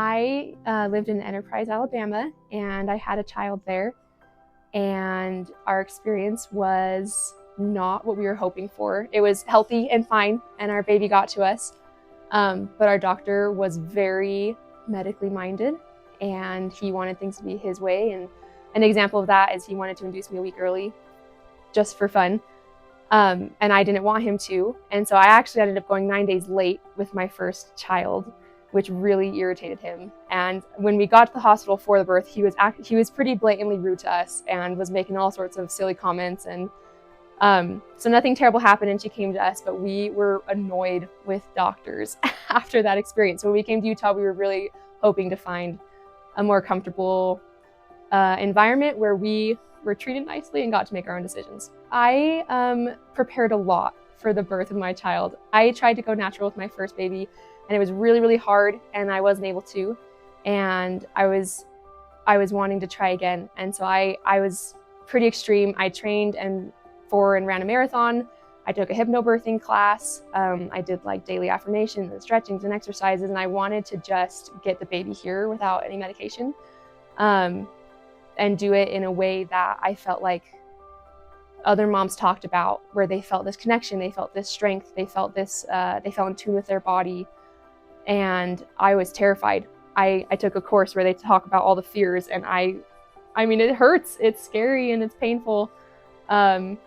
I lived in Enterprise, Alabama, and I had a child there, and our experience was not what we were hoping for. It was healthy and fine, and our baby got to us, but our doctor was very medically minded, and he wanted things to be his way. And an example of that is he wanted to induce me a week early, just for fun, and I didn't want him to, and so I actually ended up going 9 days late with my first child, which really irritated him. And when we got to the hospital for the birth, he was pretty blatantly rude to us and was making all sorts of silly comments. And so nothing terrible happened, and she came to us, but we were annoyed with doctors after that experience. When we came to Utah, we were really hoping to find a more comfortable environment where we were treated nicely and got to make our own decisions. I prepared a lot for the birth of my child. I tried to go natural with my first baby, and it was really, really hard, and I wasn't able to. And I was wanting to try again. And so I was pretty extreme. I trained and ran a marathon. I took a hypnobirthing class. I did like daily affirmations and stretchings and exercises, and I wanted to just get the baby here without any medication, and do it in a way that I felt like other moms talked about, where they felt this connection, they felt this strength, they felt in tune with their body. And I was terrified. I took a course where they talk about all the fears, and I mean, it hurts, it's scary, and it's painful. And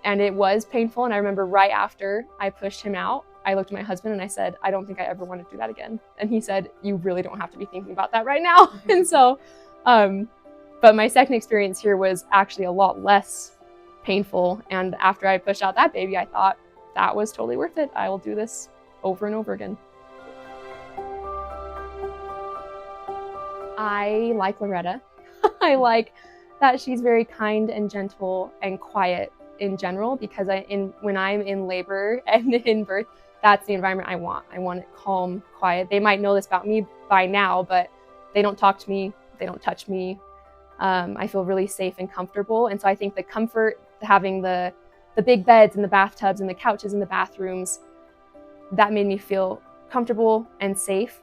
it was painful. And I remember right after I pushed him out, I looked at my husband and I said, I don't think I ever want to do that again. And he said, you really don't have to be thinking about that right now. And so, but my second experience here was actually a lot less painful. And after I pushed out that baby, I thought that was totally worth it. I will do this over and over again. I like Loretta. I like that she's very kind and gentle and quiet in general, because when I'm in labor and in birth, that's the environment I want. I want it calm, quiet. They might know this about me by now, but they don't talk to me, they don't touch me. I feel really safe and comfortable. And so I think the comfort, having the big beds and the bathtubs and the couches and the bathrooms, that made me feel comfortable and safe.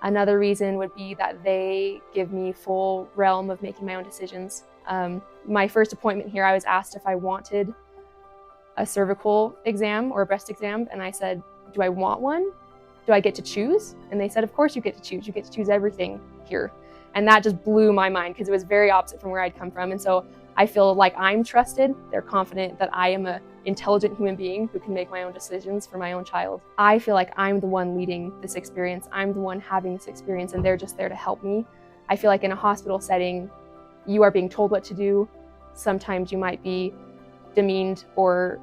Another reason would be that they give me full realm of making my own decisions. My first appointment here, I was asked if I wanted a cervical exam or a breast exam, and I said, do I want one? Do I get to choose? And they said, of course you get to choose. You get to choose everything here. And that just blew my mind, because it was very opposite from where I'd come from. And so I feel like I'm trusted. They're confident that I am an intelligent human being who can make my own decisions for my own child. I feel like I'm the one leading this experience. I'm the one having this experience, and they're just there to help me. I feel like in a hospital setting, you are being told what to do. Sometimes you might be demeaned or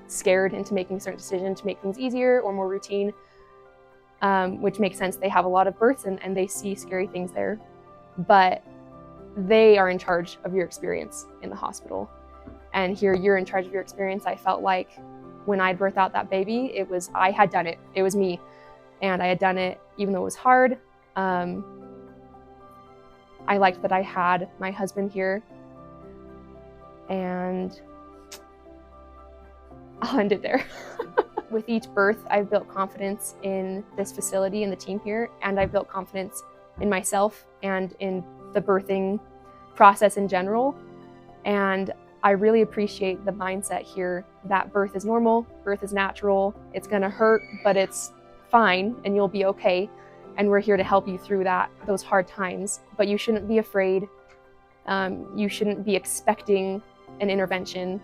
scared into making a certain decision to make things easier or more routine, which makes sense. They have a lot of births and they see scary things there, but they are in charge of your experience in the hospital. And here you're in charge of your experience. I felt like when I'd birthed out that baby, I had done it. It was me, and I had done it even though it was hard. I liked that I had my husband here, and I'll end it there. With each birth, I've built confidence in this facility and the team here, and I've built confidence in myself and in the birthing process in general. And I really appreciate the mindset here that birth is normal, birth is natural, it's gonna hurt, but it's fine and you'll be okay. And we're here to help you through those hard times, but you shouldn't be afraid. You shouldn't be expecting an intervention.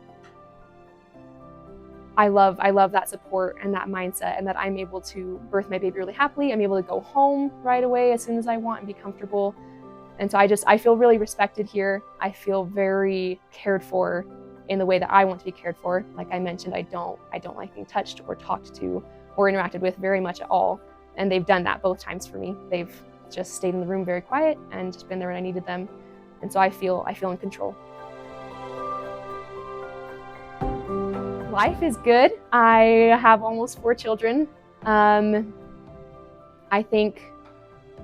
I love that support and that mindset, and that I'm able to birth my baby really happily. I'm able to go home right away as soon as I want and be comfortable. And so I feel really respected here. I feel very cared for in the way that I want to be cared for. Like I mentioned, I don't like being touched or talked to or interacted with very much at all. And they've done that both times for me. They've just stayed in the room very quiet and just been there when I needed them. And so I feel in control. Life is good. I have almost 4 children. I think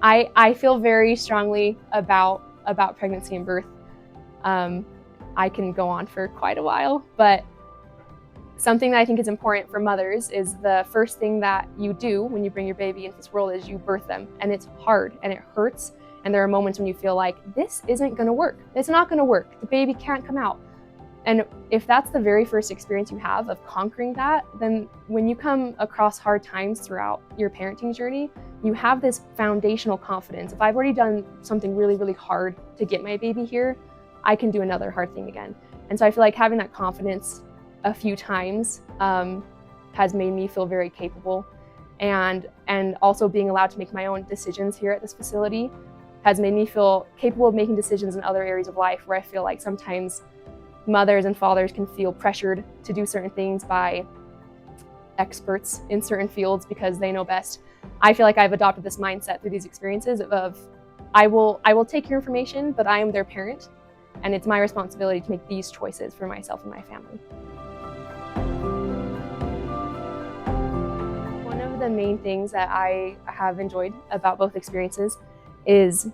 I feel very strongly about pregnancy and birth. I can go on for quite a while, but something that I think is important for mothers is the first thing that you do when you bring your baby into this world is you birth them. And it's hard and it hurts. And there are moments when you feel like, this isn't gonna work. It's not gonna work. The baby can't come out. And if that's the very first experience you have of conquering that, then when you come across hard times throughout your parenting journey, you have this foundational confidence. If I've already done something really, really hard to get my baby here, I can do another hard thing again. And so I feel like having that confidence a few times has made me feel very capable. And also being allowed to make my own decisions here at this facility has made me feel capable of making decisions in other areas of life where I feel like sometimes mothers and fathers can feel pressured to do certain things by experts in certain fields because they know best. I feel like I've adopted this mindset through these experiences of I will take your information, but I am their parent, and it's my responsibility to make these choices for myself and my family. One of the main things that I have enjoyed about both experiences is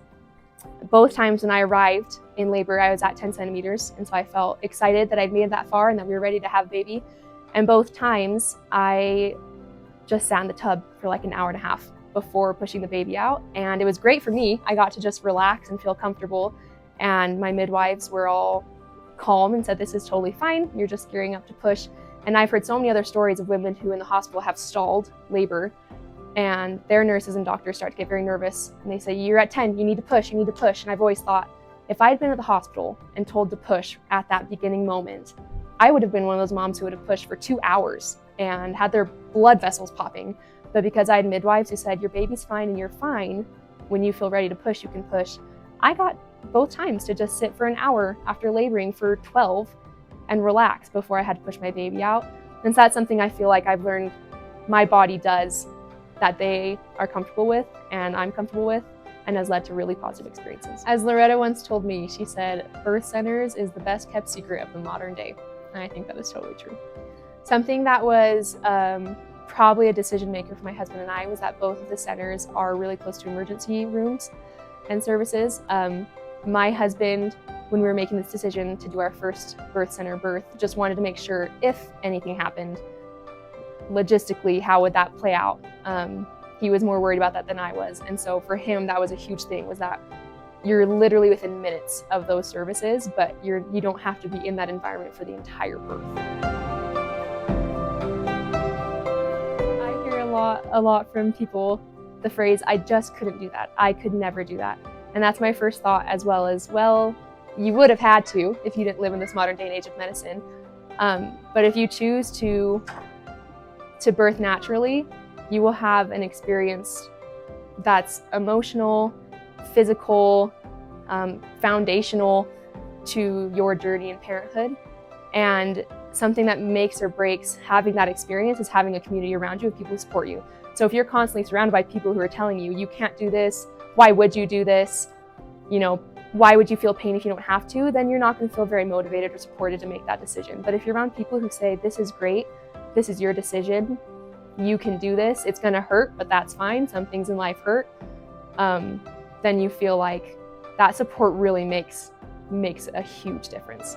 both times when I arrived in labor, I was at 10 centimeters. And so I felt excited that I'd made it that far and that we were ready to have a baby. And both times I just sat in the tub for like an hour and a half before pushing the baby out. And it was great for me. I got to just relax and feel comfortable. And my midwives were all calm and said, this is totally fine. You're just gearing up to push. And I've heard so many other stories of women who in the hospital have stalled labor, and their nurses and doctors start to get very nervous. And they say, you're at 10, you need to push, you need to push. And I've always thought, if I'd been at the hospital and told to push at that beginning moment, I would have been one of those moms who would have pushed for 2 hours and had their blood vessels popping. But because I had midwives who said, your baby's fine and you're fine, when you feel ready to push, you can push, I got both times to just sit for an hour after laboring for 12 and relax before I had to push my baby out. And so that's something I feel like I've learned my body does that they are comfortable with and I'm comfortable with, and has led to really positive experiences. As Loretta once told me, she said, birth centers is the best kept secret of the modern day. And I think that is totally true. Something that was probably a decision maker for my husband and I was that both of the centers are really close to emergency rooms and services. My husband, when we were making this decision to do our first birth center birth, just wanted to make sure if anything happened, logistically, how would that play out? He was more worried about that than I was. And so for him, that was a huge thing, was that you're literally within minutes of those services, but you don't have to be in that environment for the entire birth. I hear a lot from people the phrase, I just couldn't do that. I could never do that. And that's my first thought, as well as, well, you would have had to if you didn't live in this modern day and age of medicine. But if you choose to birth naturally, you will have an experience that's emotional, physical, foundational to your journey in parenthood. And something that makes or breaks having that experience is having a community around you of people who support you. So if you're constantly surrounded by people who are telling you, you can't do this, why would you do this? You know, why would you feel pain if you don't have to? Then you're not going to feel very motivated or supported to make that decision. But if you're around people who say, this is great, this is your decision, you can do this, it's going to hurt, but that's fine, some things in life hurt, then you feel like that support really makes a huge difference.